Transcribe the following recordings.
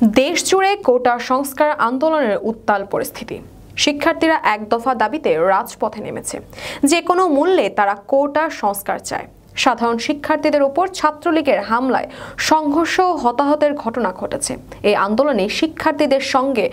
দেশ জুড়ে কোটা সংস্কার আন্দোলনের উত্তাল পরিস্থিতি। শিক্ষার্থীরা এক দফা দাবিতে রাজপথে নেমেছে। যে কোনো মূল্যে তারা কোটা সংস্কার চায়। সাধারণ শিক্ষার্থীদের উপর ছাত্রলীগের হামলায় সংঘর্ষ ও হতাহতের ঘটনা ঘটেছে। এই আন্দোলনে শিক্ষার্থীদের সঙ্গে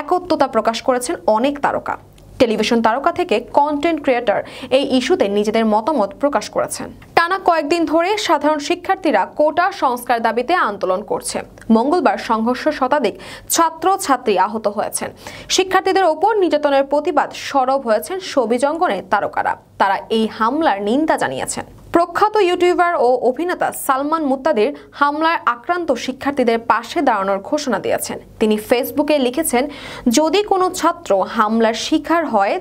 একত্রতা প্রকাশ করেছেন অনেক তারকা। টেলিভিশন তারকা থেকে কন্টেন্ট ক্রিয়েটর এই ইস্যুতে নিজেদের মতামত প্রকাশ করেছেন। টানা কয়েকদিন ধরে সাধারণ শিক্ষার্থীরা কোটা সংস্কার দাবিতে আন্দোলন করছে। মঙ্গলবার সংঘর্ষ শতাধিক ছাত্রছাত্রী আহত হয়েছেন। শিক্ষার্থীদের ওপর নির্যাতনের প্রতিবাদ সরব হয়েছেন ছবি জঙ্গনের তারকারা। তারা এই হামলার নিন্দা জানিয়েছেন। প্রখ্যাত ইউটিউবার ও অভিনেতা সালমান মুত্তাদির হামলায় আক্রান্ত শিক্ষার্থীদের পাশে দাঁড়ানোর ঘোষণা দিয়েছেন। তিনি ফেসবুকে লিখেছেন, যদি কোনো ছাত্র হামলার শিকার হয়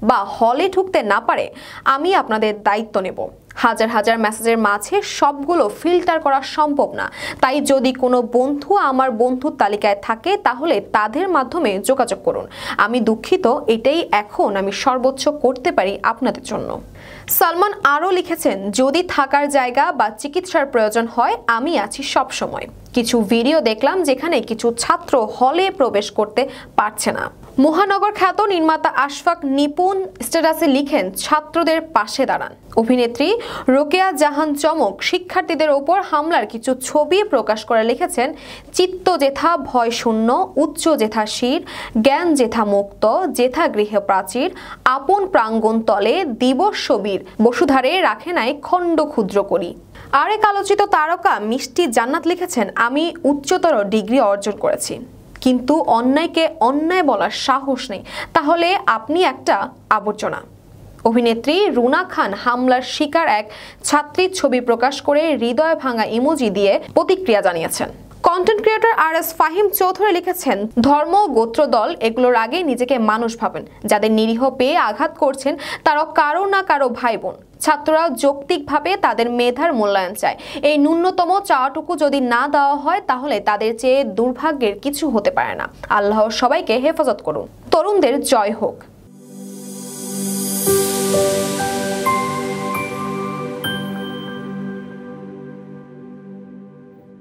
বা হলে ঢুকতে না পারে, আমি আপনাদের দায়িত্ব নেব। হাজার হাজার মেসেজের মাঝে সবগুলো ফিল্টার করা সম্ভব না, তাই যদি কোনো বন্ধু আমার বন্ধুর তালিকায় থাকে তাহলে তাদের মাধ্যমে যোগাযোগ করুন। আমি দুঃখিত, এটাই এখন আমি সর্বোচ্চ করতে পারি আপনাদের জন্য। সালমান আরও লিখেছেন, যদি থাকার জায়গা বা চিকিৎসার প্রয়োজন হয় আমি আছি সব সময়। কিছু ভিডিও দেখলাম যেখানে কিছু ছাত্র হলে প্রবেশ করতে পারছে না। মহানগর খ্যাত নির্মাতা আশফাক নিপুণ স্ট্যাটাসে লিখেন, ছাত্রদের পাশে দাঁড়ান। অভিনেত্রী রোকেয়া জাহান চমক শিক্ষার্থীদের ওপর হামলার কিছু ছবি প্রকাশ করে লিখেছেন, চিত্ত যেথা ভয় শূন্য, উচ্চ যেথা শির, জ্ঞান যেথা মুক্ত, যেথা গৃহে প্রাচীর, আপন প্রাঙ্গণ তলে দিবস ছবির বসুধারে রাখে নাই খণ্ড ক্ষুদ্র করি। আরেক আলোচিত তারকা মিষ্টি জান্নাত লিখেছেন, আমি উচ্চতর ডিগ্রি অর্জন করেছি, কিন্তু অন্যায়কে অন্যায় বলার সাহস নেই, তাহলে আপনি একটা আবর্জনা। অভিনেত্রী রুনা খান হামলার শিকার এক ছাত্রীর ছবি প্রকাশ করে হৃদয় ভাঙা ইমোজি দিয়ে প্রতিক্রিয়া জানিয়েছেন। Content creator RS Fahim Chowdhury লিখেছেন, ধর্ম, গোত্র, দল এগুলোর আগে নিজেকে মানুষ ভাবেন। যাদের নিরীহ পেয়ে আঘাত করছেন তারা কারো না কারো ভাই বোন। ছাত্ররা যৌক্তিকভাবে তাদের মেধার মূল্যায়ন চায়। এই ন্যূনতম চাওয়াটুকু যদি না দেওয়া হয় তাহলে তাদের চেয়ে দুর্ভাগ্যের কিছু হতে পারে না। আল্লাহ সবাইকে হেফাজত করুন। তরুণদের জয় হোক।